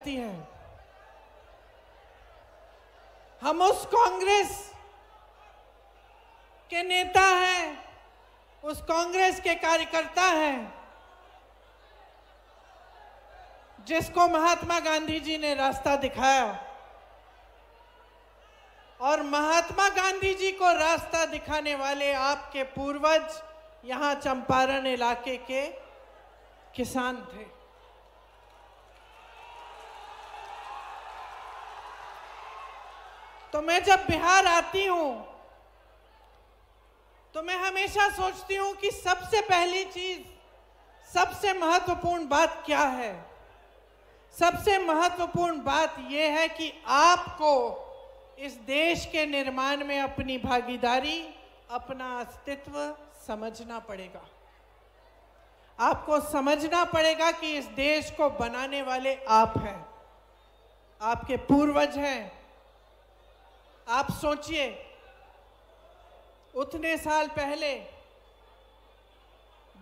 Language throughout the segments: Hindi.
करती है। हम उस कांग्रेस के नेता हैं, उस कांग्रेस के कार्यकर्ता हैं जिसको महात्मा गांधी जी ने रास्ता दिखाया। और महात्मा गांधी जी को रास्ता दिखाने वाले आपके पूर्वज यहां चंपारण इलाके के किसान थे। तो मैं जब बिहार आती हूं तो मैं हमेशा सोचती हूं कि सबसे पहली चीज, सबसे महत्वपूर्ण बात क्या है। सबसे महत्वपूर्ण बात यह है कि आपको इस देश के निर्माण में अपनी भागीदारी, अपना अस्तित्व समझना पड़ेगा। आपको समझना पड़ेगा कि इस देश को बनाने वाले आप हैं, आपके पूर्वज हैं। आप सोचिए, उतने साल पहले,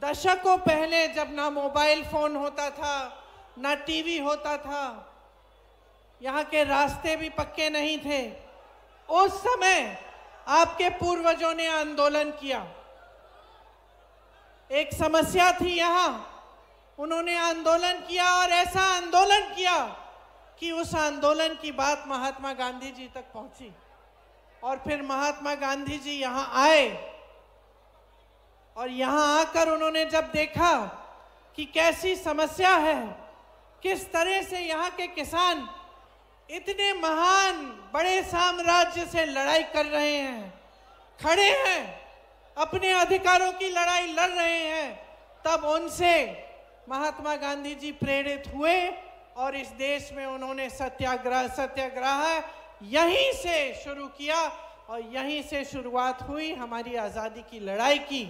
दशकों पहले, जब ना मोबाइल फोन होता था, ना टीवी होता था, यहाँ के रास्ते भी पक्के नहीं थे, उस समय आपके पूर्वजों ने आंदोलन किया। एक समस्या थी यहाँ, उन्होंने आंदोलन किया और ऐसा आंदोलन किया कि उस आंदोलन की बात महात्मा गांधी जी तक पहुंची। और फिर महात्मा गांधी जी यहाँ आए और यहाँ आकर उन्होंने जब देखा कि कैसी समस्या है, किस तरह से यहाँ के किसान इतने महान बड़े साम्राज्य से लड़ाई कर रहे हैं, खड़े हैं, अपने अधिकारों की लड़ाई लड़ रहे हैं, तब उनसे महात्मा गांधी जी प्रेरित हुए और इस देश में उन्होंने सत्याग्रह यहीं से शुरू किया और यहीं से शुरुआत हुई हमारी आजादी की लड़ाई की।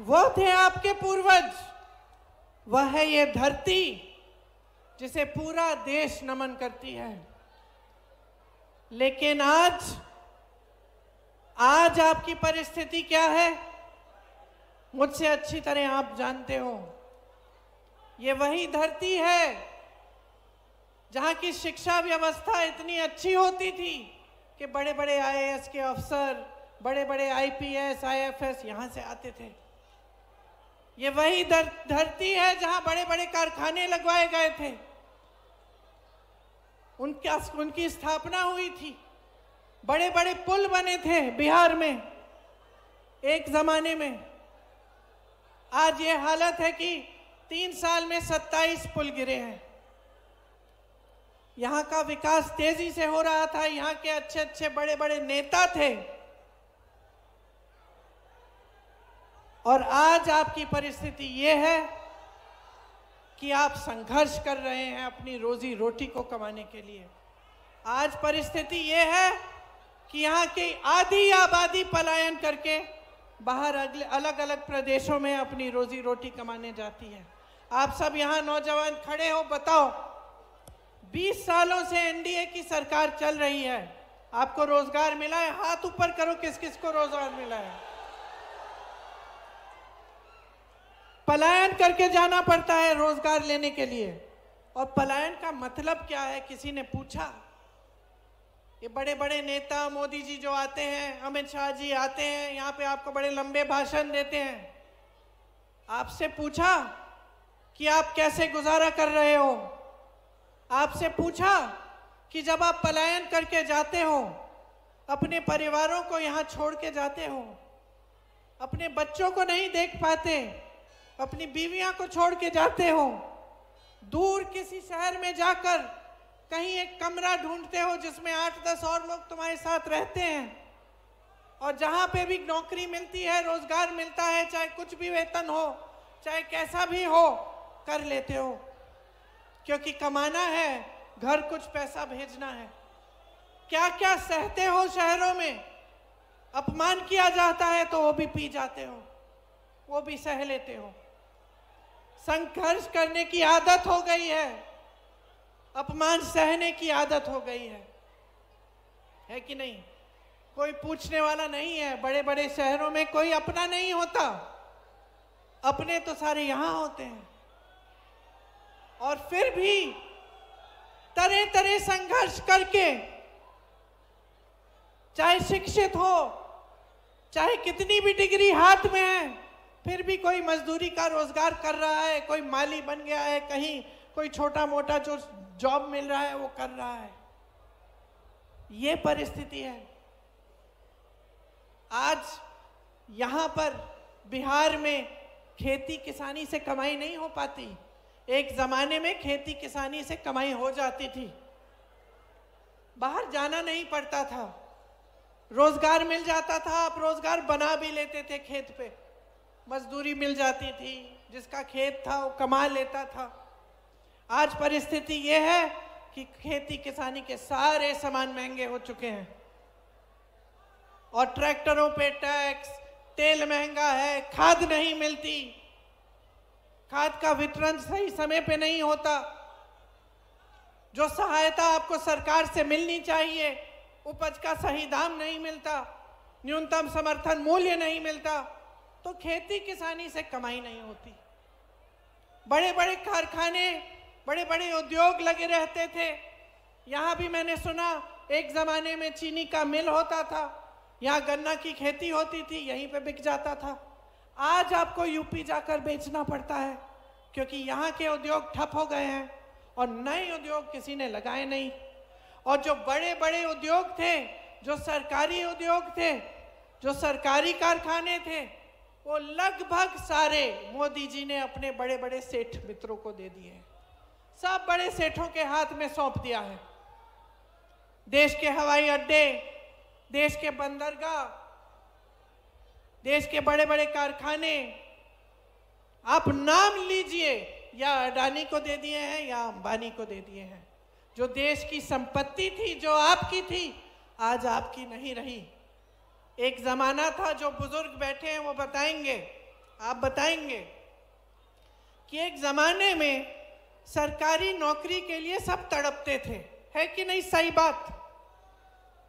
वो थे आपके पूर्वज, वह है ये धरती जिसे पूरा देश नमन करती है। लेकिन आज आपकी परिस्थिति क्या है, मुझसे अच्छी तरह आप जानते हो। ये वही धरती है जहां की शिक्षा व्यवस्था इतनी अच्छी होती थी कि बड़े बड़े आईएएस के अफसर, बड़े बड़े आईपीएस, आईएफएस यहां से आते थे। ये वही धरती है जहां बड़े बड़े कारखाने लगवाए गए थे, उनकी स्थापना हुई थी, बड़े बड़े पुल बने थे बिहार में एक जमाने में। आज ये हालत है कि 3 साल में 27 पुल गिरे हैं। यहाँ का विकास तेजी से हो रहा था, यहाँ के अच्छे अच्छे बड़े बड़े नेता थे, और आज आपकी परिस्थिति ये है कि आप संघर्ष कर रहे हैं अपनी रोजी रोटी को कमाने के लिए। आज परिस्थिति ये है कि यहाँ की आधी आबादी पलायन करके बाहर अलग अलग प्रदेशों में अपनी रोजी रोटी कमाने जाती है। आप सब यहाँ नौजवान खड़े हो, बताओ, 20 सालों से एनडीए की सरकार चल रही है, आपको रोजगार मिला है? हाथ ऊपर करो, किस किस को रोजगार मिला है? पलायन करके जाना पड़ता है रोजगार लेने के लिए। और पलायन का मतलब क्या है, किसी ने पूछा? ये बड़े बड़े नेता, मोदी जी जो आते हैं, अमित शाह जी आते हैं यहाँ पे, आपको बड़े लंबे भाषण देते हैं। आपसे पूछा कि आप कैसे गुजारा कर रहे हो? आपसे पूछा कि जब आप पलायन करके जाते हो, अपने परिवारों को यहाँ छोड़ के जाते हो, अपने बच्चों को नहीं देख पाते, अपनी बीवियां को छोड़ के जाते हो, दूर किसी शहर में जाकर कहीं एक कमरा ढूंढते हो जिसमें 8-10 और लोग तुम्हारे साथ रहते हैं, और जहां पे भी नौकरी मिलती है, रोजगार मिलता है, चाहे कुछ भी वेतन हो, चाहे कैसा भी हो, कर लेते हो, क्योंकि कमाना है, घर कुछ पैसा भेजना है। क्या क्या सहते हो शहरों में, अपमान किया जाता है तो वो भी पी जाते हो, वो भी सह लेते हो। संघर्ष करने की आदत हो गई है, अपमान सहने की आदत हो गई है कि नहीं? कोई पूछने वाला नहीं है। बड़े बड़े शहरों में कोई अपना नहीं होता, अपने तो सारे यहाँ होते हैं। और फिर भी तरह तरह संघर्ष करके, चाहे शिक्षित हो, चाहे कितनी भी डिग्री हाथ में है, फिर भी कोई मजदूरी का रोजगार कर रहा है, कोई माली बन गया है, कहीं कोई छोटा मोटा जो जॉब मिल रहा है वो कर रहा है। ये परिस्थिति है। आज यहाँ पर बिहार में खेती किसानी से कमाई नहीं हो पाती। एक जमाने में खेती किसानी से कमाई हो जाती थी, बाहर जाना नहीं पड़ता था, रोजगार मिल जाता था, आप रोजगार बना भी लेते थे, खेत पे मजदूरी मिल जाती थी, जिसका खेत था वो कमा लेता था। आज परिस्थिति ये है कि खेती किसानी के सारे सामान महंगे हो चुके हैं और ट्रैक्टरों पे टैक्स, तेल महंगा है, खाद नहीं मिलती, खाद का वितरण सही समय पे नहीं होता, जो सहायता आपको सरकार से मिलनी चाहिए उपज का सही दाम नहीं मिलता, न्यूनतम समर्थन मूल्य नहीं मिलता, तो खेती किसानी से कमाई नहीं होती। बड़े बड़े कारखाने, बड़े बड़े उद्योग लगे रहते थे। यहाँ भी मैंने सुना एक जमाने में चीनी का मिल होता था, यहाँ गन्ना की खेती होती थी, यहीं पे बिक जाता था। आज आपको यूपी जाकर बेचना पड़ता है क्योंकि यहाँ के उद्योग ठप हो गए हैं और नए उद्योग किसी ने लगाए नहीं। और जो बड़े बड़े उद्योग थे, जो सरकारी उद्योग थे, जो सरकारी कारखाने थे, वो लगभग सारे मोदी जी ने अपने बड़े बड़े सेठ मित्रों को दे दिए हैं। सब बड़े सेठों के हाथ में सौंप दिया है। देश के हवाई अड्डे, देश के बंदरगाह, देश के बड़े बड़े कारखाने, आप नाम लीजिए, या अडानी को दे दिए हैं या अंबानी को दे दिए हैं। जो देश की संपत्ति थी, जो आपकी थी, आज आपकी नहीं रही। एक जमाना था, जो बुजुर्ग बैठे हैं वो बताएंगे, आप बताएंगे कि एक जमाने में सरकारी नौकरी के लिए सब तड़पते थे, है कि नहीं? सही बात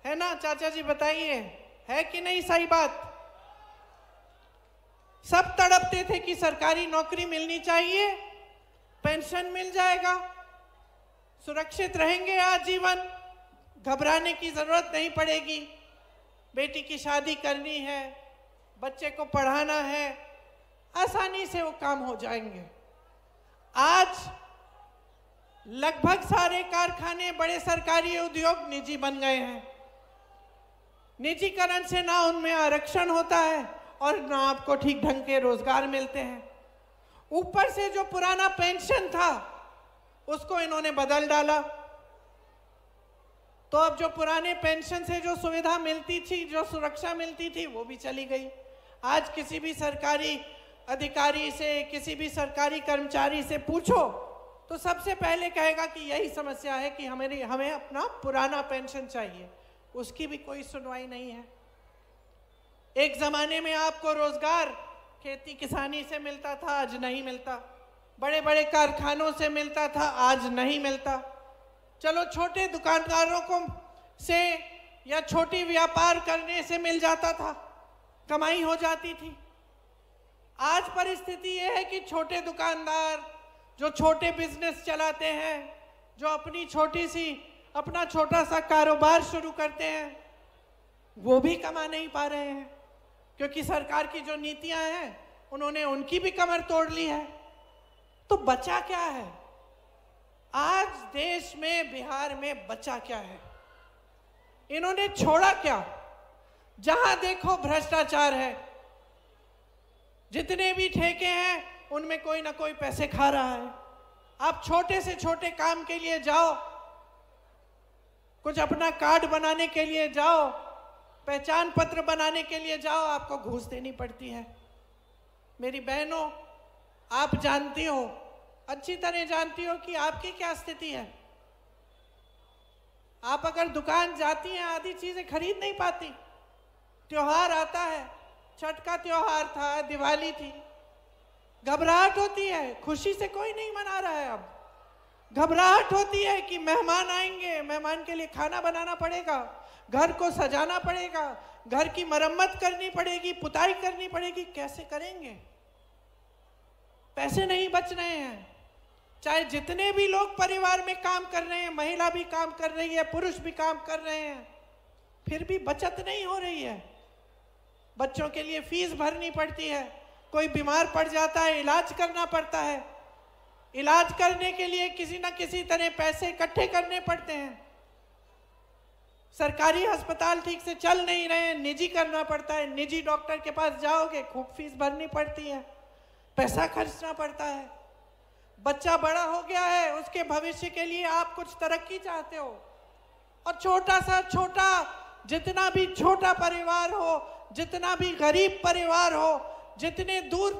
है ना चाचा जी, बताइए, है कि नहीं सही बात? सब तड़पते थे कि सरकारी नौकरी मिलनी चाहिए, पेंशन मिल जाएगा, सुरक्षित रहेंगे आजीवन, घबराने की जरूरत नहीं पड़ेगी, बेटी की शादी करनी है, बच्चे को पढ़ाना है, आसानी से वो काम हो जाएंगे। आज लगभग सारे कारखाने, बड़े सरकारी उद्योग निजी बन गए हैं। निजीकरण से ना उनमें आरक्षण होता है और ना आपको ठीक ढंग के रोजगार मिलते हैं। ऊपर से जो पुराना पेंशन था उसको इन्होंने बदल डाला, तो अब जो पुराने पेंशन से जो सुविधा मिलती थी, जो सुरक्षा मिलती थी, वो भी चली गई। आज किसी भी सरकारी अधिकारी से, किसी भी सरकारी कर्मचारी से पूछो तो सबसे पहले कहेगा कि यही समस्या है कि हमें अपना पुराना पेंशन चाहिए। उसकी भी कोई सुनवाई नहीं है। एक जमाने में आपको रोजगार खेती किसानी से मिलता था, आज नहीं मिलता। बड़े बड़े कारखानों से मिलता था, आज नहीं मिलता। चलो छोटे दुकानदारों को से या छोटी व्यापार करने से मिल जाता था, कमाई हो जाती थी। आज परिस्थिति ये है कि छोटे दुकानदार, जो छोटे बिजनेस चलाते हैं, जो अपना छोटा सा कारोबार शुरू करते हैं, वो भी कमा नहीं पा रहे हैं क्योंकि सरकार की जो नीतियां हैं उन्होंने उनकी भी कमर तोड़ ली है। तो बचा क्या है आज देश में, बिहार में बचा क्या है? इन्होंने छोड़ा क्या? जहां देखो भ्रष्टाचार है, जितने भी ठेके हैं उनमें कोई ना कोई पैसे खा रहा है। आप छोटे से छोटे काम के लिए जाओ, कुछ अपना कार्ड बनाने के लिए जाओ, पहचान पत्र बनाने के लिए जाओ, आपको घूस देनी पड़ती है। मेरी बहनों, आप जानती हो, अच्छी तरह जानती हो कि आपकी क्या स्थिति है। आप अगर दुकान जाती हैं, आधी चीजें खरीद नहीं पाती। त्योहार आता है, छठ का त्योहार था, दिवाली थी, घबराहट होती है, खुशी से कोई नहीं मना रहा है। अब घबराहट होती है कि मेहमान आएंगे, मेहमान के लिए खाना बनाना पड़ेगा, घर को सजाना पड़ेगा, घर की मरम्मत करनी पड़ेगी, पुताई करनी पड़ेगी। कैसे करेंगे? पैसे नहीं बच रहे हैं। चाहे जितने भी लोग परिवार में काम कर रहे हैं, महिला भी काम कर रही है, पुरुष भी काम कर रहे हैं, फिर भी बचत नहीं हो रही है। बच्चों के लिए फीस भरनी पड़ती है, कोई बीमार पड़ जाता है, इलाज करना पड़ता है, इलाज करने के लिए किसी न किसी तरह पैसे इकट्ठे करने पड़ते हैं। सरकारी अस्पताल ठीक से चल नहीं रहे, निजी करना पड़ता है, निजी डॉक्टर के पास जाओगे खूब फीस भरनी पड़ती है, पैसा खर्चना पड़ता है। बच्चा बड़ा हो गया है, उसके भविष्य के लिए आप कुछ तरक्की चाहते हो, और छोटा जितना भी छोटा परिवार हो, जितना भी गरीब परिवार हो, जितने दूर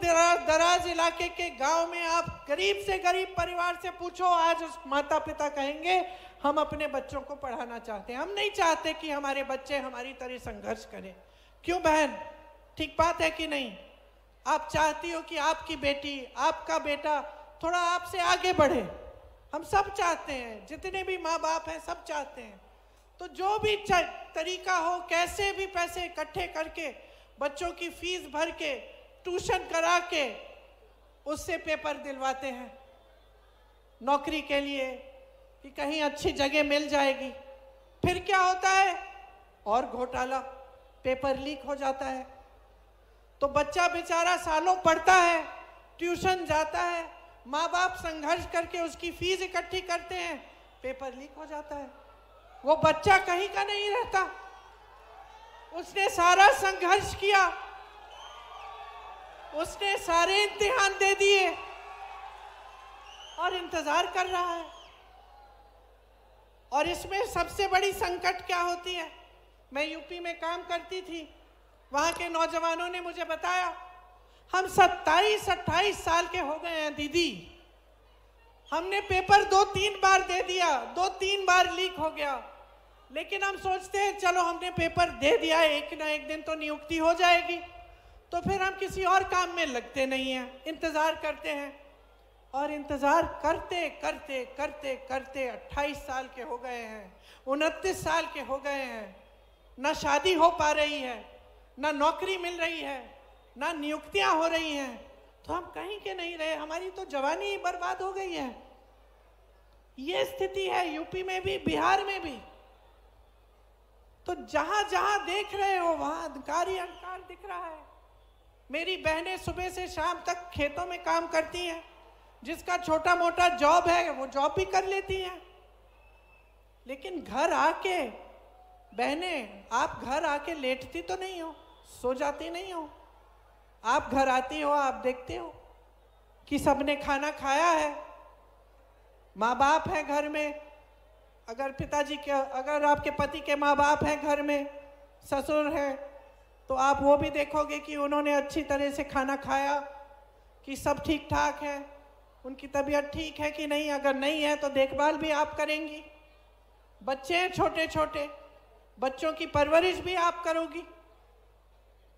दराज इलाके के गांव में आप गरीब से गरीब परिवार से पूछो, आज उस माता पिता कहेंगे हम अपने बच्चों को पढ़ाना चाहते हैं, हम नहीं चाहते कि हमारे बच्चे हमारी तरह संघर्ष करें। क्यों बहन, ठीक बात है कि नहीं? आप चाहती हो कि आपकी बेटी, आपका बेटा थोड़ा आपसे आगे बढ़े, हम सब चाहते हैं, जितने भी माँ बाप हैं सब चाहते हैं। तो जो भी तरीका हो, कैसे भी पैसे इकट्ठे करके बच्चों की फीस भर के, ट्यूशन करा के उससे पेपर दिलवाते हैं नौकरी के लिए कि कहीं अच्छी जगह मिल जाएगी। फिर क्या होता है? और घोटाला, पेपर लीक हो जाता है, तो बच्चा बेचारा सालों पढ़ता है, ट्यूशन जाता है, माँ बाप संघर्ष करके उसकी फीस इकट्ठी करते हैं, पेपर लीक हो जाता है। वो बच्चा कहीं का नहीं रहता, उसने सारा संघर्ष किया, उसने सारे इम्तिहान दे दिए और इंतजार कर रहा है। और इसमें सबसे बड़ी संकट क्या होती है? मैं यूपी में काम करती थी, वहां के नौजवानों ने मुझे बताया, हम 27-28 साल के हो गए हैं दीदी, हमने पेपर 2-3 बार दे दिया, 2-3 बार लीक हो गया, लेकिन हम सोचते हैं चलो हमने पेपर दे दिया, एक ना एक दिन तो नियुक्ति हो जाएगी, तो फिर हम किसी और काम में लगते नहीं हैं, इंतजार करते हैं। और इंतजार करते करते करते करते 28 साल के हो गए हैं, 29 साल के हो गए हैं, ना शादी हो पा रही है, ना नौकरी मिल रही है, ना नियुक्तियां हो रही हैं, तो हम कहीं के नहीं रहे, हमारी तो जवानी ही बर्बाद हो गई है। ये स्थिति है यूपी में भी, बिहार में भी। तो जहां जहां देख रहे हो वहां अंधकार ही अंधकार दिख रहा है। मेरी बहनें सुबह से शाम तक खेतों में काम करती हैं, जिसका छोटा मोटा जॉब है वो जॉब भी कर लेती हैं, लेकिन घर आके बहनें, आप घर आके लेटती तो नहीं हो, सो जाती नहीं हो, आप घर आती हो, आप देखते हो कि सबने खाना खाया है, माँ बाप है घर में, अगर पिताजी के, अगर आपके पति के माँ बाप हैं घर में, ससुर है, तो आप वो भी देखोगे कि उन्होंने अच्छी तरह से खाना खाया, कि सब ठीक ठाक है, उनकी तबीयत ठीक है कि नहीं, अगर नहीं है तो देखभाल भी आप करेंगी। बच्चे हैं छोटे छोटे, बच्चों की परवरिश भी आप करोगी,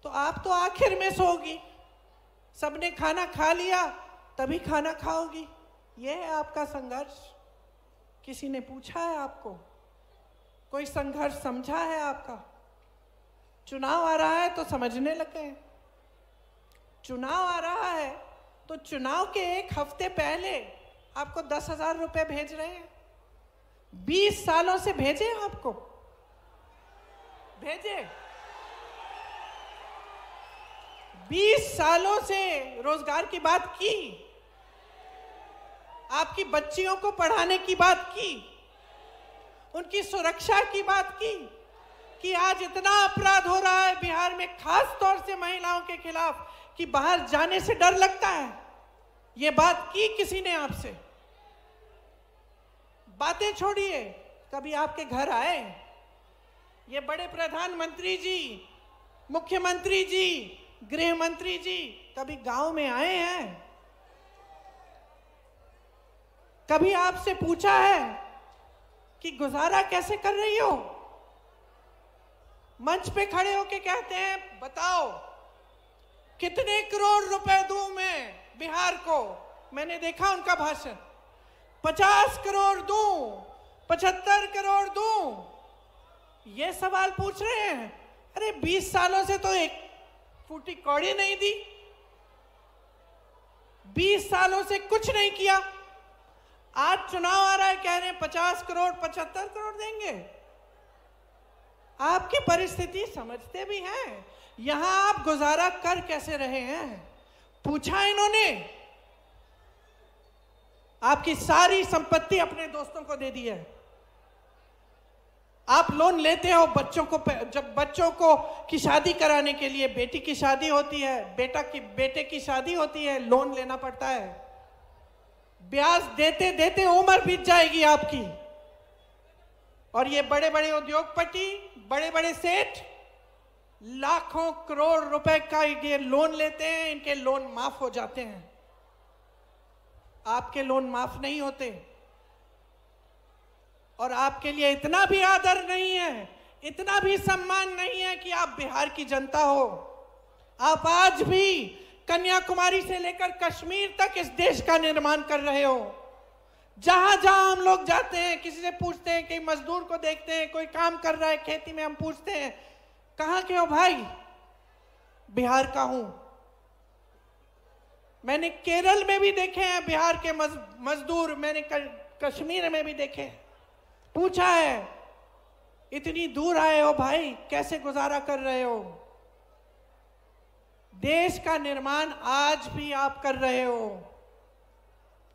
तो आप तो आखिर में सोओगी, सबने खाना खा लिया तभी खाना खाओगी। ये है आपका संघर्ष। किसी ने पूछा है आपको? कोई संघर्ष समझा है आपका? चुनाव आ रहा है तो समझने लग गए। चुनाव आ रहा है तो चुनाव के एक हफ्ते पहले आपको 10,000 रुपए भेज रहे हैं। 20 सालों से भेजे आपको, भेजे 20 सालों से रोजगार की बात की, आपकी बच्चियों को पढ़ाने की बात की, उनकी सुरक्षा की बात की, कि आज इतना अपराध हो रहा है बिहार में, खास तौर से महिलाओं के खिलाफ, कि बाहर जाने से डर लगता है। ये बात की किसी ने आपसे? बातें छोड़िए, कभी आपके घर आए ये बड़े प्रधानमंत्री जी, मुख्यमंत्री जी, गृह मंत्री जी कभी गांव में आए हैं? कभी आपसे पूछा है कि गुजारा कैसे कर रही हो? मंच पे खड़े होके कहते हैं बताओ कितने करोड़ रुपए दूं मैं बिहार को। मैंने देखा उनका भाषण, 50 करोड़ दूं, 75 करोड़ दूं, ये सवाल पूछ रहे हैं। अरे 20 सालों से तो एक फूटी कौड़ी नहीं दी, 20 सालों से कुछ नहीं किया। आज चुनाव आ रहा है, कह रहे हैं 50 करोड़ 75 करोड़ देंगे। आपकी परिस्थिति समझते भी हैं, यहां आप गुजारा कर कैसे रहे हैं? पूछा इन्होंने? आपकी सारी संपत्ति अपने दोस्तों को दे दी है। आप लोन लेते हो बच्चों को, जब बच्चों को की शादी कराने के लिए, बेटी की शादी होती है, बेटे की शादी होती है, लोन लेना पड़ता है। ब्याज देते देते उम्र बीत जाएगी आपकी। और ये बड़े बड़े उद्योगपति, बड़े बड़े सेठ लाखों करोड़ रुपए का ये लोन लेते हैं, इनके लोन माफ हो जाते हैं, आपके लोन माफ नहीं होते। और आपके लिए इतना भी आदर नहीं है, इतना भी सम्मान नहीं है कि आप बिहार की जनता हो। आप आज भी कन्याकुमारी से लेकर कश्मीर तक इस देश का निर्माण कर रहे हो। जहां जहां हम लोग जाते हैं, किसी से पूछते हैं, कि मजदूर को देखते हैं, कोई काम कर रहा है खेती में, हम पूछते हैं कहां के हो भाई? बिहार का हूं। मैंने केरल में भी देखे हैं बिहार के मजदूर, मैंने कश्मीर में भी देखे हैं। पूछा है इतनी दूर आए हो भाई, कैसे गुजारा कर रहे हो? देश का निर्माण आज भी आप कर रहे हो।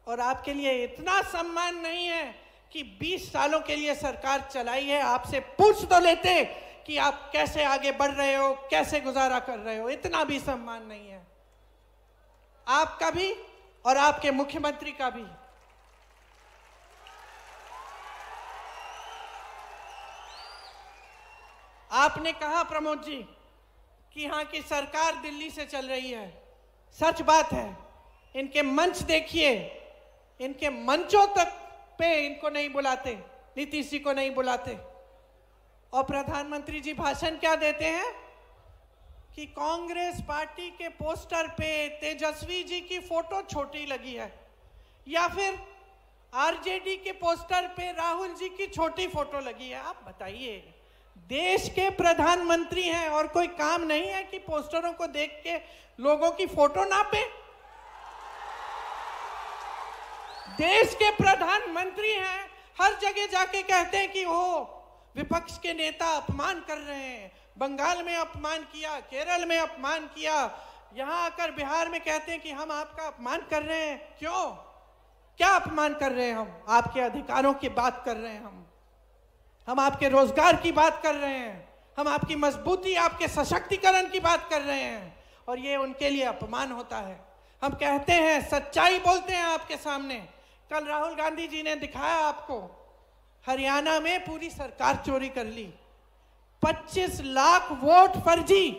और आपके लिए इतना सम्मान नहीं है कि 20 सालों के लिए सरकार चलाई है, आपसे पूछ तो लेते कि आप कैसे आगे बढ़ रहे हो, कैसे गुजारा कर रहे हो। इतना भी सम्मान नहीं है आपका भी और आपके मुख्यमंत्री का भी। आपने कहा प्रमोद जी कि यहाँ की सरकार दिल्ली से चल रही है। सच बात है। इनके मंच देखिए, इनके मंचों तक पे इनको नहीं बुलाते, नीतीश जी को नहीं बुलाते। और प्रधानमंत्री जी भाषण क्या देते हैं कि कांग्रेस पार्टी के पोस्टर पे तेजस्वी जी की फोटो छोटी लगी है, या फिर आरजेडी के पोस्टर पे राहुल जी की छोटी फोटो लगी है। आप बताइए, देश के प्रधानमंत्री हैं और कोई काम नहीं है कि पोस्टरों को देख के लोगों की फोटो नापे? देश के प्रधानमंत्री हैं, हर जगह जाके कहते हैं कि वो विपक्ष के नेता अपमान कर रहे हैं। बंगाल में अपमान किया, केरल में अपमान किया, यहां आकर बिहार में कहते हैं कि हम आपका अपमान कर रहे हैं। क्यों? क्या अपमान कर रहे हैं हम? आपके अधिकारों की बात कर रहे हैं हम आपके रोजगार की बात कर रहे हैं, हम आपकी मजबूती, आपके सशक्तिकरण की बात कर रहे हैं, और ये उनके लिए अपमान होता है। हम कहते हैं, सच्चाई बोलते हैं आपके सामने। कल राहुल गांधी जी ने दिखाया आपको, हरियाणा में पूरी सरकार चोरी कर ली। 25 लाख वोट फर्जी,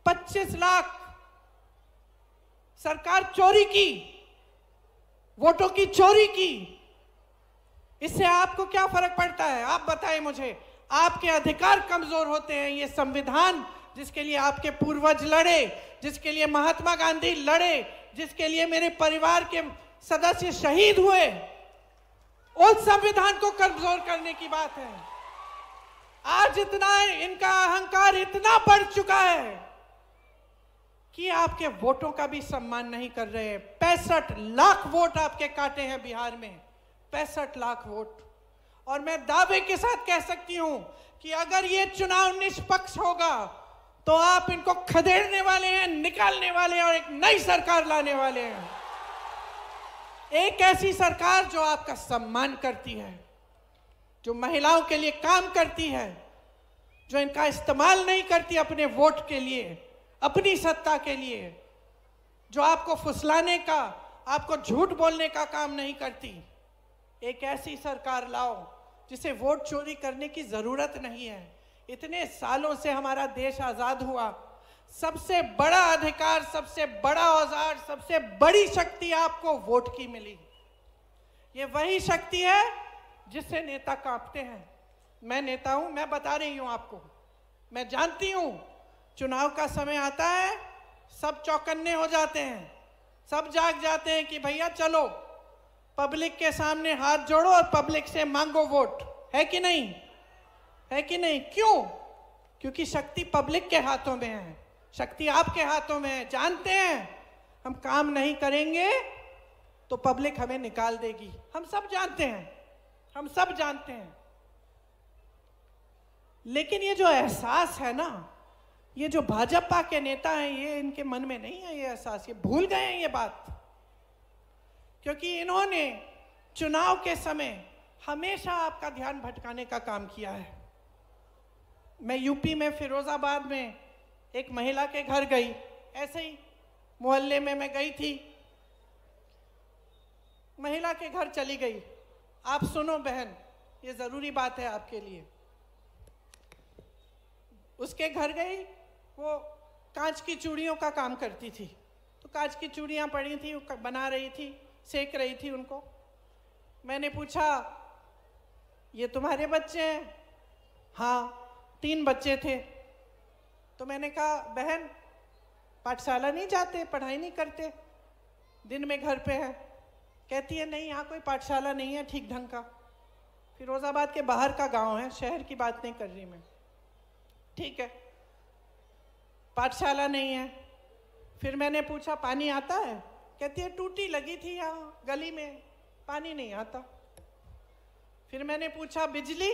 25 लाख सरकार चोरी की, वोटों की चोरी की। इससे आपको क्या फर्क पड़ता है? आप बताएं मुझे। आपके अधिकार कमजोर होते हैं। ये संविधान जिसके लिए आपके पूर्वज लड़े, जिसके लिए महात्मा गांधी लड़े, जिसके लिए मेरे परिवार के सदस्य शहीद हुए, उस संविधान को कमजोर करने की बात है। आज इतना इनका अहंकार इतना बढ़ चुका है कि आपके वोटों का भी सम्मान नहीं कर रहे हैं। 65 लाख वोट आपके काटे हैं बिहार में, 65 लाख वोट। और मैं दावे के साथ कह सकती हूं कि अगर ये चुनाव निष्पक्ष होगा तो आप इनको खदेड़ने वाले हैं, निकालने वाले हैं और एक नई सरकार लाने वाले हैं। एक ऐसी सरकार जो आपका सम्मान करती है, जो महिलाओं के लिए काम करती है, जो इनका इस्तेमाल नहीं करती अपने वोट के लिए, अपनी सत्ता के लिए, जो आपको फुसलाने का, आपको झूठ बोलने का काम नहीं करती। एक ऐसी सरकार लाओ जिसे वोट चोरी करने की जरूरत नहीं है। इतने सालों से हमारा देश आजाद हुआ, सबसे बड़ा अधिकार, सबसे बड़ा औजार, सबसे बड़ी शक्ति आपको वोट की मिली। ये वही शक्ति है जिससे नेता कांपते हैं। मैं नेता हूं, मैं बता रही हूं आपको, मैं जानती हूं चुनाव का समय आता है, सब चौकन्ने हो जाते हैं, सब जाग जाते हैं कि भैया चलो पब्लिक के सामने हाथ जोड़ो और पब्लिक से मांगो वोट। है कि नहीं? है कि नहीं? क्यों? क्योंकि शक्ति पब्लिक के हाथों में है, शक्ति आपके हाथों में है। जानते हैं हम काम नहीं करेंगे तो पब्लिक हमें निकाल देगी। हम सब जानते हैं, हम सब जानते हैं। लेकिन ये जो एहसास है ना, ये जो भाजपा के नेता हैं, ये इनके मन में नहीं है ये एहसास, ये भूल गए हैं ये बात। क्योंकि इन्होंने चुनाव के समय हमेशा आपका ध्यान भटकाने का काम किया है। मैं यूपी में फिरोजाबाद में एक महिला के घर गई, ऐसे ही मोहल्ले में मैं गई थी, महिला के घर चली गई। आप सुनो बहन, ये जरूरी बात है आपके लिए। उसके घर गई, वो कांच की चूड़ियों का काम करती थी, तो कांच की चूड़ियां पड़ी थी, वो बना रही थी, सेक रही थी उनको। मैंने पूछा, ये तुम्हारे बच्चे हैं? हाँ, 3 बच्चे थे। तो मैंने कहा, बहन पाठशाला नहीं जाते, पढ़ाई नहीं करते, दिन में घर पे है? कहती है नहीं, यहाँ कोई पाठशाला नहीं है ठीक ढंग का। फिरोजाबाद के बाहर का गांव है, शहर की बात नहीं कर रही मैं। ठीक है, पाठशाला नहीं है। फिर मैंने पूछा, पानी आता है? कहती है टूटी लगी थी यहाँ गली में, पानी नहीं आता। फिर मैंने पूछा, बिजली?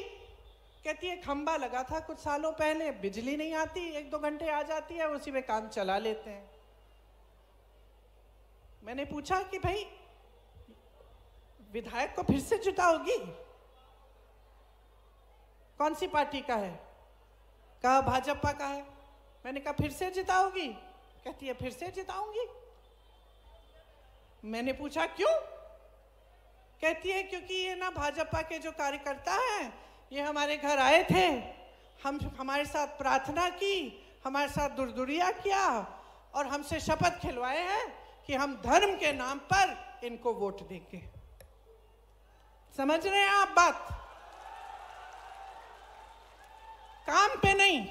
कहती है खंबा लगा था कुछ सालों पहले, बिजली नहीं आती, 1-2 घंटे आ जाती है, उसी में काम चला लेते हैं। मैंने पूछा कि भाई विधायक को फिर से जिताओगी? कौन सी पार्टी का है? कहा भाजपा का है। मैंने कहा फिर से जिताओगी? कहती है फिर से जिताऊंगी। मैंने पूछा क्यों? कहती है क्योंकि ये ना भाजपा के जो कार्यकर्ता हैं, ये हमारे घर आए थे, हमारे साथ प्रार्थना की, हमारे साथ दुर्दुरिया किया और हमसे शपथ खिलवाए हैं कि हम धर्म के नाम पर इनको वोट देंगे। समझ रहे हैं आप बात? काम पे नहीं,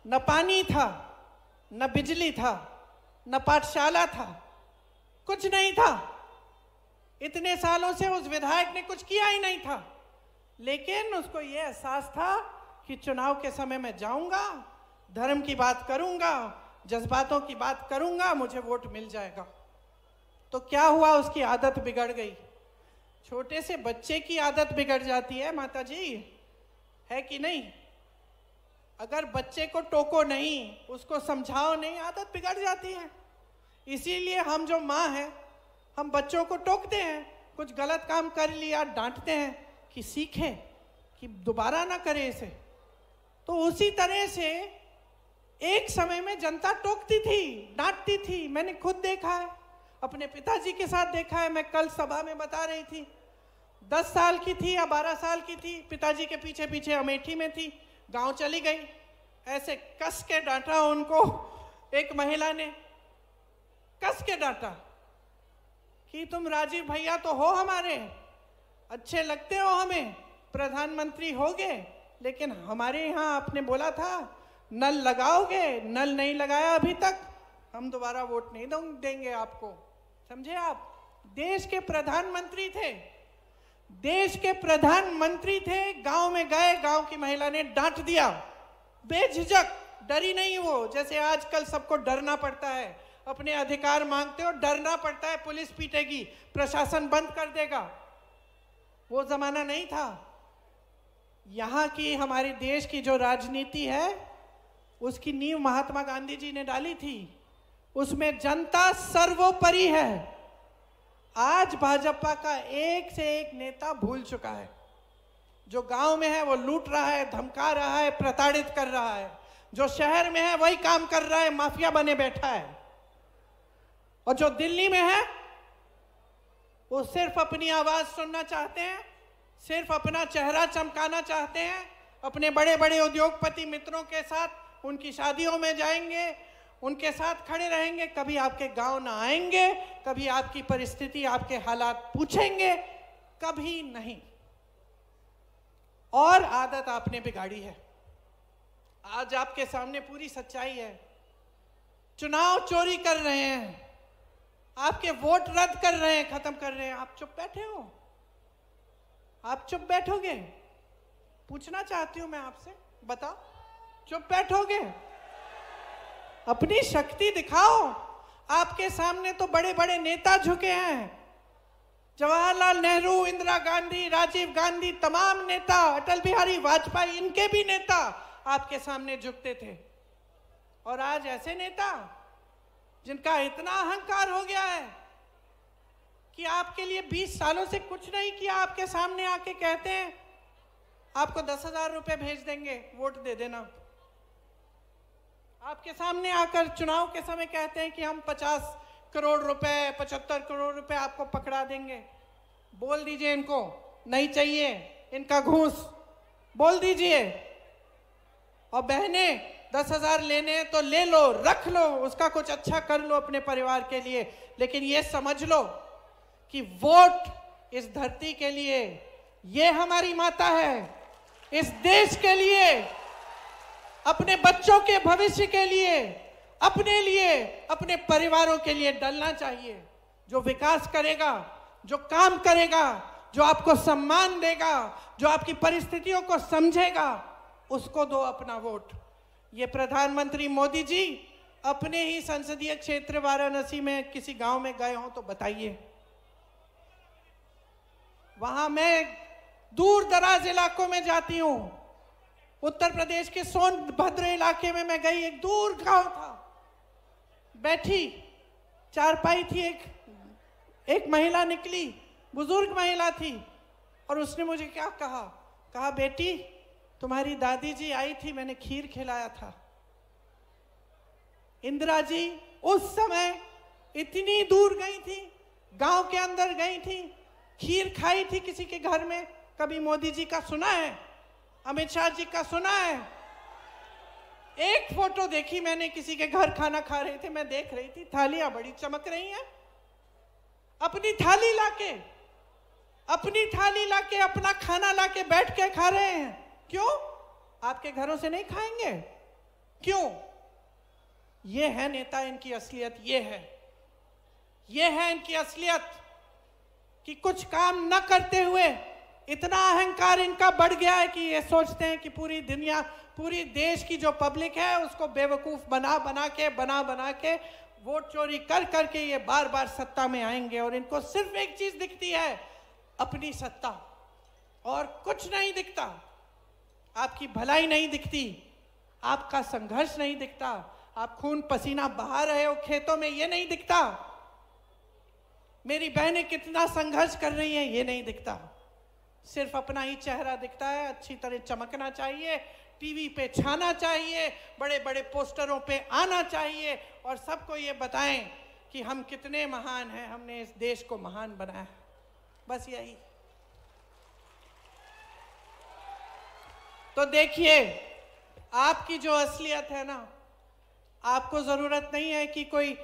न पानी था, न बिजली था, न पाठशाला था, कुछ नहीं था। इतने सालों से उस विधायक ने कुछ किया ही नहीं था, लेकिन उसको ये एहसास था कि चुनाव के समय में जाऊंगा, धर्म की बात करूंगा, जज्बातों की बात करूंगा, मुझे वोट मिल जाएगा। तो क्या हुआ? उसकी आदत बिगड़ गई। छोटे से बच्चे की आदत बिगड़ जाती है माता जी, है कि नहीं? अगर बच्चे को टोको नहीं, उसको समझाओ नहीं, आदत बिगड़ जाती है। इसीलिए हम जो माँ हैं, हम बच्चों को टोकते हैं, कुछ गलत काम कर लिया डांटते हैं कि सीखे, कि दोबारा ना करे इसे। तो उसी तरह से एक समय में जनता टोकती थी, डांटती थी। मैंने खुद देखा है, अपने पिताजी के साथ देखा है। मैं कल सभा में बता रही थी, 10 साल की थी या 12 साल की थी, पिताजी के पीछे पीछे अमेठी में थी, गांव चली गई, ऐसे कस के डांटा उनको। एक महिला ने कस के डांटा कि तुम राजीव भैया तो हो हमारे, अच्छे लगते हो हमें, प्रधानमंत्री होगे, लेकिन हमारे यहाँ आपने बोला था नल लगाओगे, नल नहीं लगाया अभी तक, हम दोबारा वोट नहीं देंगे आपको। समझे आप? देश के प्रधानमंत्री थे, देश के प्रधानमंत्री थे, गांव में गए, गांव की महिला ने डांट दिया, बेझिझक, डरी नहीं वो। जैसे आजकल सबको डरना पड़ता है, अपने अधिकार मांगते हो, डरना पड़ता है, पुलिस पीटेगी, प्रशासन बंद कर देगा, वो जमाना नहीं था। यहाँ की हमारे देश की जो राजनीति है, उसकी नींव महात्मा गांधी जी ने डाली थी, उसमें जनता सर्वोपरि है। आज भाजपा का एक से एक नेता भूल चुका है। जो गांव में है वो लूट रहा है, धमका रहा है, प्रताड़ित कर रहा है। जो शहर में है वही काम कर रहा है, माफिया बने बैठा है। और जो दिल्ली में है वो सिर्फ अपनी आवाज सुनना चाहते हैं, सिर्फ अपना चेहरा चमकाना चाहते हैं, अपने बड़े बड़े उद्योगपति मित्रों के साथ उनकी शादियों में जाएंगे, उनके साथ खड़े रहेंगे, कभी आपके गांव ना आएंगे, कभी आपकी परिस्थिति, आपके हालात पूछेंगे, कभी नहीं। और आदत आपने बिगाड़ी है। आज आपके सामने पूरी सच्चाई है। चुनाव चोरी कर रहे हैं, आपके वोट रद्द कर रहे हैं, खत्म कर रहे हैं, आप चुप बैठे हो? आप चुप बैठोगे? पूछना चाहती हूं मैं आपसे, बताओ, चुप बैठोगे? अपनी शक्ति दिखाओ। आपके सामने तो बड़े बड़े नेता झुके हैं, जवाहरलाल नेहरू, इंदिरा गांधी, राजीव गांधी, तमाम नेता, अटल बिहारी वाजपेयी, इनके भी नेता आपके सामने झुकते थे। और आज ऐसे नेता जिनका इतना अहंकार हो गया है कि आपके लिए 20 सालों से कुछ नहीं किया, आपके सामने आके कहते हैं आपको 10,000 रुपए भेज देंगे, वोट दे देना। आपके सामने आकर चुनाव के समय कहते हैं कि हम 50 करोड़ रुपए, 75 करोड़ रुपए आपको पकड़ा देंगे। बोल दीजिए इनको नहीं चाहिए इनका घूस, बोल दीजिए। और बहने 10,000 लेने तो ले लो, रख लो, उसका कुछ अच्छा कर लो अपने परिवार के लिए, लेकिन ये समझ लो कि वोट इस धरती के लिए, ये हमारी माता है, इस देश के लिए, अपने बच्चों के भविष्य के लिए, अपने लिए, अपने परिवारों के लिए डलना चाहिए। जो विकास करेगा, जो काम करेगा, जो आपको सम्मान देगा, जो आपकी परिस्थितियों को समझेगा, उसको दो अपना वोट। ये प्रधानमंत्री मोदी जी अपने ही संसदीय क्षेत्र वाराणसी में किसी गांव में गए हो तो बताइए। वहां मैं दूर दराज इलाकों में जाती हूं। उत्तर प्रदेश के सोनभद्र इलाके में मैं गई, एक दूर गांव था, बैठी चारपाई थी, एक महिला निकली, बुजुर्ग महिला थी, और उसने मुझे क्या कहा, बेटी तुम्हारी दादी जी आई थी, मैंने खीर खिलाया था। इंदिरा जी उस समय इतनी दूर गई थी, गांव के अंदर गई थी, खीर खाई थी किसी के घर में। कभी मोदी जी का सुना है, अमित शाह जी का सुना है? एक फोटो देखी मैंने, किसी के घर खाना खा रहे थे, मैं देख रही थी, थालियां बड़ी चमक रही हैं, अपनी थाली लाके अपना खाना लाके बैठ के खा रहे हैं। क्यों? आपके घरों से नहीं खाएंगे? क्यों? ये है नेता, इनकी असलियत ये है इनकी असलियत कि कुछ काम न करते हुए इतना अहंकार इनका बढ़ गया है कि ये सोचते हैं कि पूरी दुनिया, पूरी देश की जो पब्लिक है उसको बेवकूफ बना के वोट चोरी कर करके ये बार बार सत्ता में आएंगे। और इनको सिर्फ एक चीज दिखती है, अपनी सत्ता, और कुछ नहीं दिखता। आपकी भलाई नहीं दिखती, आपका संघर्ष नहीं दिखता, आप खून पसीना बहा रहे हो खेतों में, ये नहीं दिखता। मेरी बहनें कितना संघर्ष कर रही हैं, ये नहीं दिखता। सिर्फ अपना ही चेहरा दिखता है, अच्छी तरह चमकना चाहिए, टीवी पे छाना चाहिए, बड़े बड़े पोस्टरों पे आना चाहिए, और सबको ये बताएं कि हम कितने महान हैं, हमने इस देश को महान बनाया है। बस यही। तो देखिए, आपकी जो असलियत है ना, आपको जरूरत नहीं है कि कोई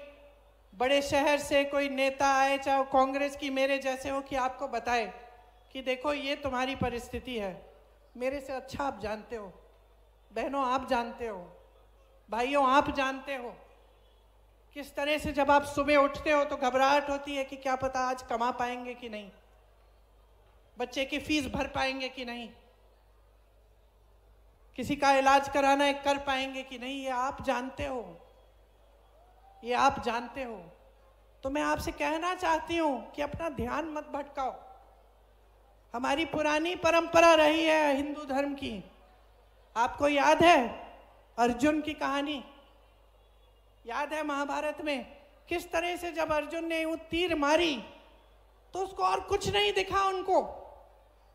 बड़े शहर से कोई नेता आए, चाहे कांग्रेस की मेरे जैसे हो, कि आपको बताए कि देखो ये तुम्हारी परिस्थिति है। मेरे से अच्छा आप जानते हो, बहनों आप जानते हो, भाइयों आप जानते हो किस तरह से जब आप सुबह उठते हो तो घबराहट होती है कि क्या पता आज कमा पाएंगे कि नहीं, बच्चे की फीस भर पाएंगे कि नहीं, किसी का इलाज कराना है कर पाएंगे कि नहीं। ये आप जानते हो, ये आप जानते हो। तो मैं आपसे कहना चाहती हूं कि अपना ध्यान मत भटकाओ। हमारी पुरानी परंपरा रही है हिंदू धर्म की। आपको याद है अर्जुन की कहानी? याद है महाभारत में किस तरह से जब अर्जुन ने वो तीर मारी तो उसको और कुछ नहीं दिखा,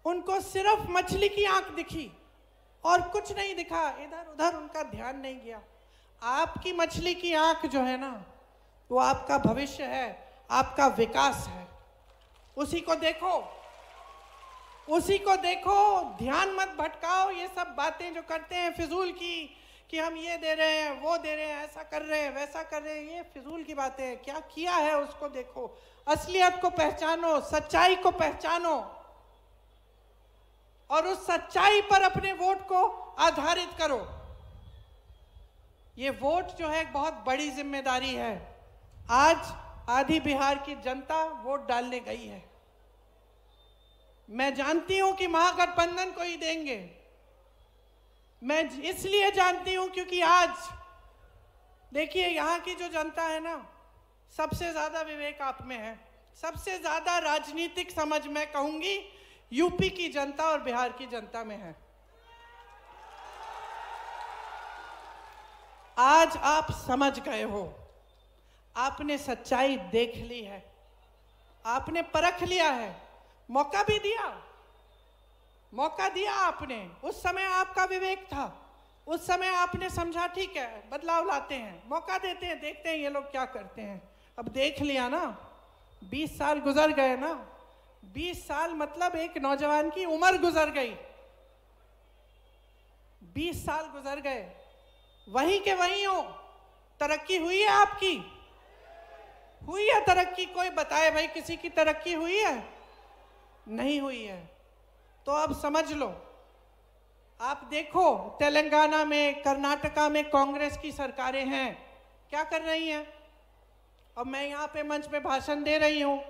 उनको सिर्फ मछली की आंख दिखी और कुछ नहीं दिखा, इधर उधर उनका ध्यान नहीं गया। आपकी मछली की आंख जो है ना, वो आपका भविष्य है, आपका विकास है। उसी को देखो, उसी को देखो, ध्यान मत भटकाओ। ये सब बातें जो करते हैं फिजूल की, कि हम ये दे रहे हैं, वो दे रहे हैं, ऐसा कर रहे हैं, वैसा कर रहे हैं, ये फिजूल की बातें हैं। क्या किया है उसको देखो, असलियत को पहचानो, सच्चाई को पहचानो, और उस सच्चाई पर अपने वोट को आधारित करो। ये वोट जो है एक बहुत बड़ी जिम्मेदारी है। आज आधी बिहार की जनता वोट डालने गई है। मैं जानती हूं कि महागठबंधन को ही देंगे। मैं इसलिए जानती हूं क्योंकि आज देखिए, यहां की जो जनता है ना, सबसे ज्यादा विवेक आप में है। सबसे ज्यादा राजनीतिक समझ मैं कहूंगी यूपी की जनता और बिहार की जनता में है। आज आप समझ गए हो, आपने सच्चाई देख ली है, आपने परख लिया है, मौका भी दिया, मौका दिया आपने। उस समय आपका विवेक था, उस समय आपने समझा ठीक है बदलाव लाते हैं, मौका देते हैं, देखते हैं ये लोग क्या करते हैं। अब देख लिया ना, 20 साल गुजर गए ना, 20 साल मतलब एक नौजवान की उम्र गुजर गई, 20 साल गुजर गए, वहीं के वहीं हो। तरक्की हुई है आपकी? हुई है तरक्की? कोई बताए भाई किसी की तरक्की हुई है? नहीं हुई है। तो अब समझ लो, आप देखो तेलंगाना में, कर्नाटका में कांग्रेस की सरकारें हैं, क्या कर रही हैं। अब मैं यहाँ पे मंच पे भाषण दे रही हूँ,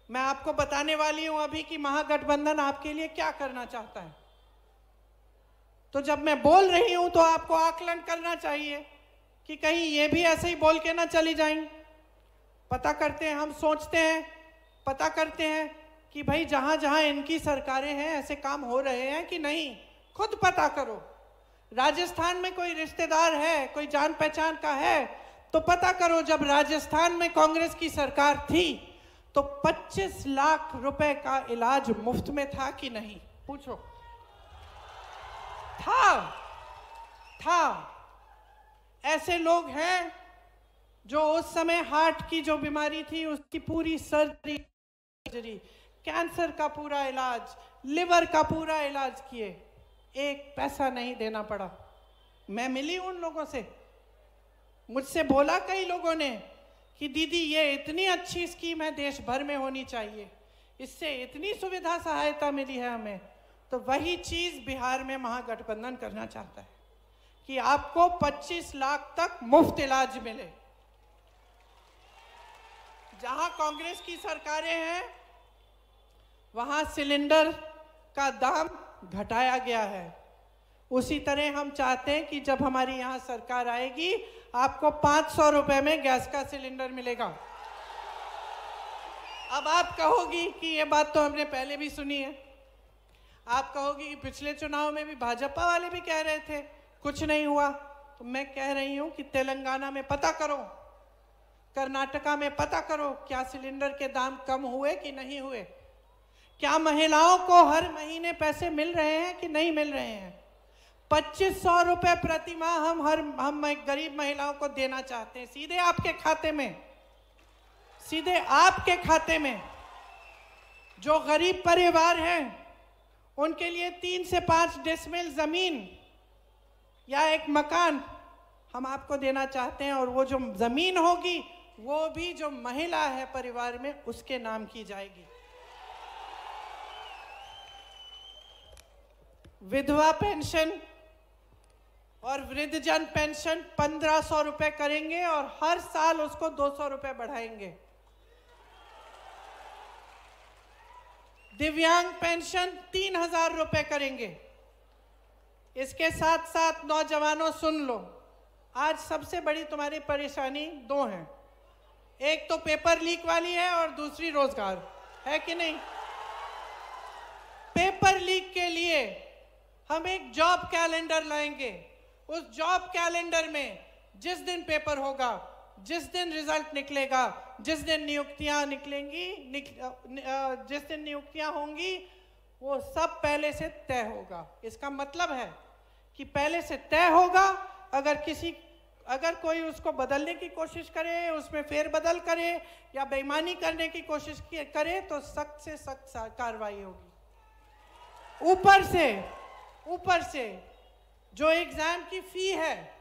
मैं आपको बताने वाली हूँ अभी कि महागठबंधन आपके लिए क्या करना चाहता है। तो जब मैं बोल रही हूँ तो आपको आकलन करना चाहिए कि कहीं ये भी ऐसे ही बोल के ना चली जाएं। पता करते हैं, हम सोचते हैं, पता करते हैं कि भाई जहाँ जहाँ इनकी सरकारें हैं ऐसे काम हो रहे हैं कि नहीं, खुद पता करो। राजस्थान में कोई रिश्तेदार है, कोई जान पहचान का है तो पता करो। जब राजस्थान में कांग्रेस की सरकार थी तो 25 लाख रुपए का इलाज मुफ्त में था कि नहीं, पूछो। था। ऐसे लोग हैं जो उस समय हार्ट की जो बीमारी थी उसकी पूरी सर्जरी, कैंसर का पूरा इलाज, लिवर का पूरा इलाज किए, एक पैसा नहीं देना पड़ा। मैं मिली उन लोगों से, मुझसे बोला कई लोगों ने कि दीदी ये इतनी अच्छी स्कीम है, देश भर में होनी चाहिए, इससे इतनी सुविधा सहायता मिली है हमें। तो वही चीज बिहार में महागठबंधन करना चाहता है कि आपको 25 लाख तक मुफ्त इलाज मिले। जहां कांग्रेस की सरकारें हैं वहां सिलेंडर का दाम घटाया गया है, उसी तरह हम चाहते हैं कि जब हमारी यहां सरकार आएगी आपको 500 रुपए में गैस का सिलेंडर मिलेगा। अब आप कहोगी कि ये बात तो हमने पहले भी सुनी है, आप कहोगी कि पिछले चुनाव में भी भाजपा वाले भी कह रहे थे, कुछ नहीं हुआ। तो मैं कह रही हूं कि तेलंगाना में पता करो, कर्नाटका में पता करो, क्या सिलेंडर के दाम कम हुए कि नहीं हुए, क्या महिलाओं को हर महीने पैसे मिल रहे हैं कि नहीं मिल रहे हैं। 2500 रुपए प्रति माह हम गरीब महिलाओं को देना चाहते हैं, सीधे आपके खाते में, सीधे आपके खाते में। जो गरीब परिवार हैं उनके लिए 3 से 5 डेसिमल जमीन या एक मकान हम आपको देना चाहते हैं, और वो जो जमीन होगी वो भी जो महिला है परिवार में उसके नाम की जाएगी। विधवा पेंशन और वृद्धजन पेंशन 1500 रुपए करेंगे और हर साल उसको 200 रुपए बढ़ाएंगे। दिव्यांग पेंशन 3000 रुपए करेंगे। इसके साथ साथ नौजवानों सुन लो, आज सबसे बड़ी तुम्हारी परेशानी 2 हैं, एक तो पेपर लीक वाली है और दूसरी रोजगार है कि नहीं। पेपर लीक के लिए हम एक जॉब कैलेंडर लाएंगे, उस जॉब कैलेंडर में जिस दिन पेपर होगा, जिस दिन रिजल्ट निकलेगा, जिस दिन नियुक्तियां निकलेंगी, जिस दिन नियुक्तियां होंगी, वो सब पहले से तय होगा। इसका मतलब है कि पहले से तय होगा, अगर कोई उसको बदलने की कोशिश करे, उसमें फेरबदल करे या बेईमानी करने की कोशिश करे तो सख्त से सख्त कार्रवाई होगी। ऊपर से जो एग्जाम की फी है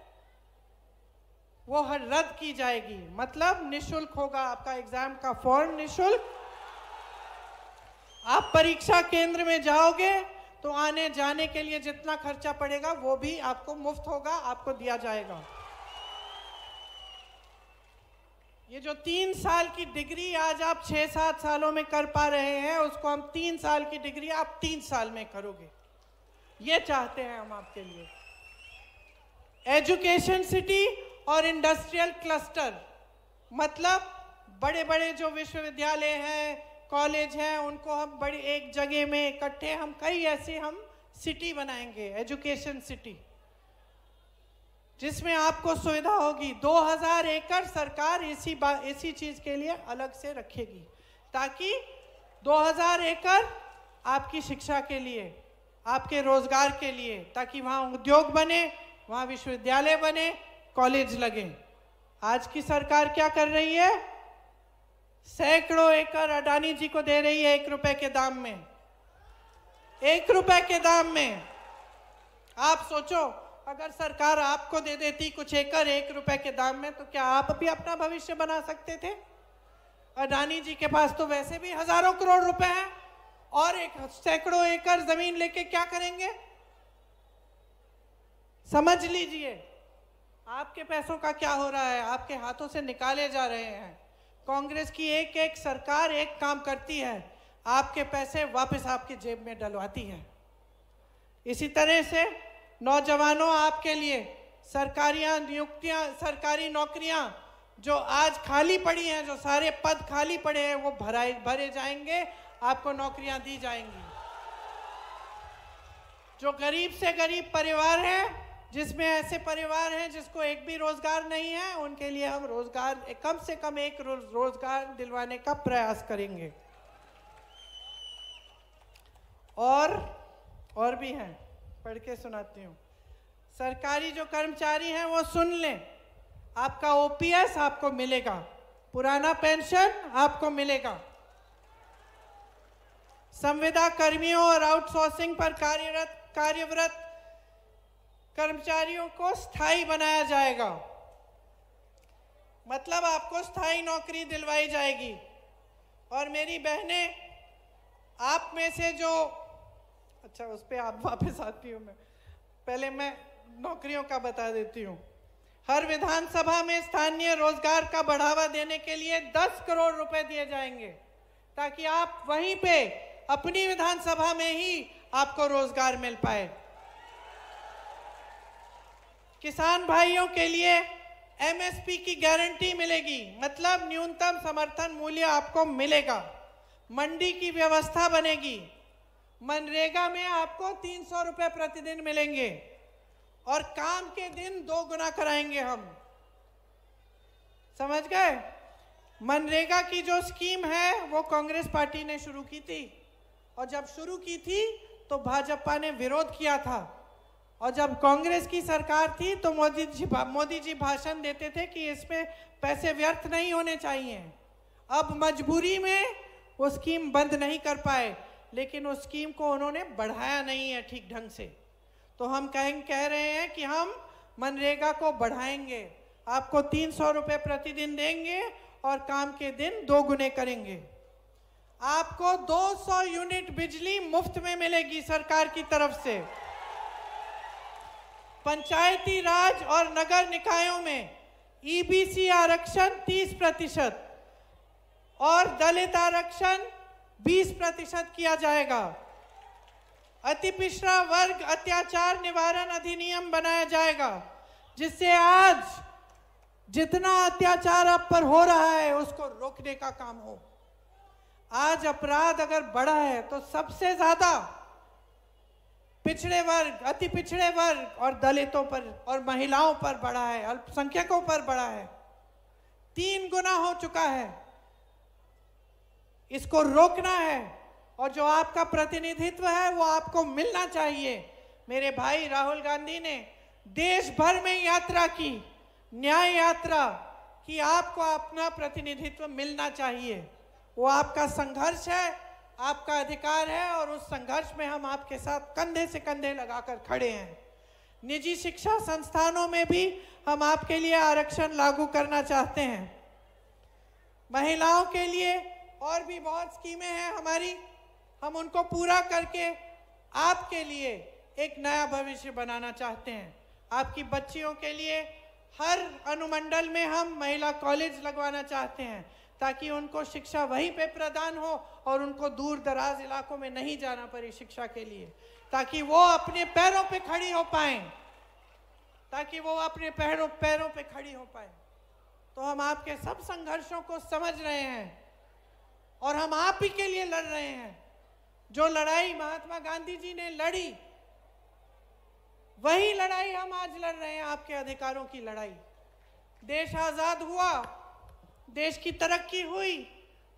वो रद्द की जाएगी, मतलब निशुल्क होगा आपका एग्जाम का फॉर्म, निशुल्क। आप परीक्षा केंद्र में जाओगे तो आने जाने के लिए जितना खर्चा पड़ेगा वो भी आपको मुफ्त होगा, आपको दिया जाएगा। ये जो 3 साल की डिग्री आज आप 6-7 सालों में कर पा रहे हैं, उसको हम 3 साल की डिग्री आप 3 साल में करोगे, ये चाहते हैं हम आपके लिए। एजुकेशन सिटी और इंडस्ट्रियल क्लस्टर, मतलब बड़े बड़े जो विश्वविद्यालय हैं, कॉलेज हैं, उनको हम बड़ी एक जगह में इकट्ठे हम कई ऐसे हम सिटी बनाएंगे, एजुकेशन सिटी, जिसमें आपको सुविधा होगी। 2000 एकड़ सरकार इसी चीज के लिए अलग से रखेगी, ताकि 2000 एकड़ आपकी शिक्षा के लिए, आपके रोजगार के लिए, ताकि वहां उद्योग बने, वहां विश्वविद्यालय बने, कॉलेज लगे। आज की सरकार क्या कर रही है? सैकड़ों एकड़ अडानी जी को दे रही है 1 रुपए के दाम में, 1 रुपए के दाम में। आप सोचो, अगर सरकार आपको दे देती कुछ एकड़ 1 रुपए के दाम में, तो क्या आप भी अपना भविष्य बना सकते थे? अडानी जी के पास तो वैसे भी हजारों करोड़ रुपए हैं, और एक सैकड़ों एकड़ जमीन लेके क्या करेंगे? समझ लीजिए आपके पैसों का क्या हो रहा है, आपके हाथों से निकाले जा रहे हैं। कांग्रेस की एक एक सरकार एक काम करती है, आपके पैसे वापस आपकी जेब में डलवाती है। इसी तरह से नौजवानों, आपके लिए सरकारी नौकरियां जो आज खाली पड़ी हैं, जो सारे पद खाली पड़े हैं, वो भरे जाएंगे, आपको नौकरियां दी जाएंगी। जो गरीब से गरीब परिवार है, जिसमें ऐसे परिवार हैं जिसको एक भी रोजगार नहीं है, उनके लिए हम रोजगार, कम से कम एक रोजगार दिलवाने का प्रयास करेंगे। और भी हैं, पढ़ के सुनाती हूँ। सरकारी जो कर्मचारी हैं वो सुन लें, आपका ओपीएस आपको मिलेगा, पुराना पेंशन आपको मिलेगा। संविदा कर्मियों और आउटसोर्सिंग पर कार्यरत कर्मचारियों को स्थायी बनाया जाएगा, मतलब आपको स्थायी नौकरी दिलवाई जाएगी। और मेरी बहनें, आप में से जो, अच्छा उस पर आप वापस आती हूँ, मैं पहले मैं नौकरियों का बता देती हूँ। हर विधानसभा में स्थानीय रोजगार का बढ़ावा देने के लिए 10 करोड़ रुपए दिए जाएंगे, ताकि आप वहीं पे अपनी विधानसभा में ही आपको रोजगार मिल पाए। किसान भाइयों के लिए एमएसपी की गारंटी मिलेगी, मतलब न्यूनतम समर्थन मूल्य आपको मिलेगा। मंडी की व्यवस्था बनेगी। मनरेगा में आपको 300 रुपए प्रतिदिन मिलेंगे, और काम के दिन 2 गुना कराएंगे हम। समझ गए? मनरेगा की जो स्कीम है वो कांग्रेस पार्टी ने शुरू की थी, और जब शुरू की थी तो भाजपा ने विरोध किया था, और जब कांग्रेस की सरकार थी तो मोदी जी भाषण देते थे कि इसमें पैसे व्यर्थ नहीं होने चाहिए। अब मजबूरी में वो स्कीम बंद नहीं कर पाए, लेकिन उस स्कीम को उन्होंने बढ़ाया नहीं है ठीक ढंग से। तो हम कह रहे हैं कि हम मनरेगा को बढ़ाएंगे, आपको 300 रुपए प्रतिदिन देंगे, और काम के दिन 2 गुने करेंगे। आपको 200 यूनिट बिजली मुफ्त में मिलेगी सरकार की तरफ से। पंचायती राज और नगर निकायों में ईबीसी आरक्षण 30% और दलित आरक्षण 20% किया जाएगा। अति पिछड़ा वर्ग अत्याचार निवारण अधिनियम बनाया जाएगा, जिससे आज जितना अत्याचार आप पर हो रहा है उसको रोकने का काम हो। आज अपराध अगर बढ़ा है तो सबसे ज्यादा पिछड़े वर्ग, अति पिछड़े वर्ग और दलितों पर और महिलाओं पर बढ़ा है, अल्पसंख्यकों पर बढ़ा है। 3 गुना हो चुका है। इसको रोकना है, और जो आपका प्रतिनिधित्व है वो आपको मिलना चाहिए। मेरे भाई राहुल गांधी ने देश भर में यात्रा की, न्याय यात्रा, कि आपको अपना प्रतिनिधित्व मिलना चाहिए। वो आपका संघर्ष है, आपका अधिकार है, और उस संघर्ष में हम आपके साथ कंधे से कंधे लगाकर खड़े हैं। निजी शिक्षा संस्थानों में भी हम आपके लिए आरक्षण लागू करना चाहते हैं। महिलाओं के लिए और भी बहुत स्कीमें हैं हमारी, हम उनको पूरा करके आपके लिए एक नया भविष्य बनाना चाहते हैं। आपकी बच्चियों के लिए हर अनुमंडल में हम महिला कॉलेज लगवाना चाहते हैं, ताकि उनको शिक्षा वहीं पे प्रदान हो और उनको दूर दराज इलाकों में नहीं जाना पड़े शिक्षा के लिए, ताकि वो अपने पैरों पे खड़ी हो पाएं, ताकि वो अपने पैरों पे खड़ी हो पाएं। तो हम आपके सब संघर्षों को समझ रहे हैं और हम आप ही के लिए लड़ रहे हैं। जो लड़ाई महात्मा गांधी जी ने लड़ी, वही लड़ाई हम आज लड़ रहे हैं, आपके अधिकारों की लड़ाई। देश आजाद हुआ, देश की तरक्की हुई,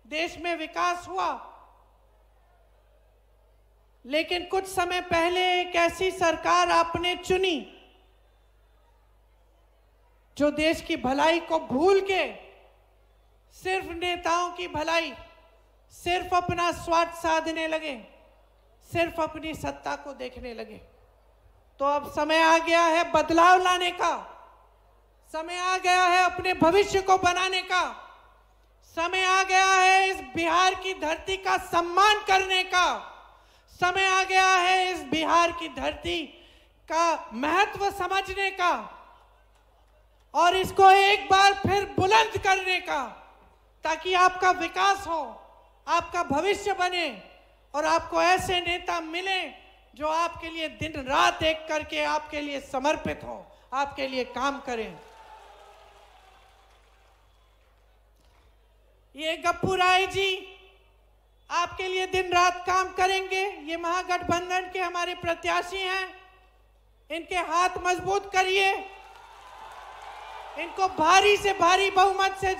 देश में विकास हुआ, लेकिन कुछ समय पहले एक ऐसी सरकार आपने चुनी जो देश की भलाई को भूल के सिर्फ नेताओं की भलाई, सिर्फ अपना स्वार्थ साधने लगे, सिर्फ अपनी सत्ता को देखने लगे। तो अब समय आ गया है बदलाव लाने का, समय आ गया है अपने भविष्य को बनाने का, समय आ गया है इस बिहार की धरती का सम्मान करने का, समय आ गया है इस बिहार की धरती का महत्व समझने का और इसको एक बार फिर बुलंद करने का, ताकि आपका विकास हो, आपका भविष्य बने और आपको ऐसे नेता मिले जो आपके लिए दिन रात एक करके आपके लिए समर्पित हो, आपके लिए काम करें। ये गप्पू राय जी आपके लिए दिन रात काम करेंगे। ये महागठबंधन के हमारे प्रत्याशी हैं, इनके हाथ मजबूत करिए, इनको भारी से भारी बहुमत से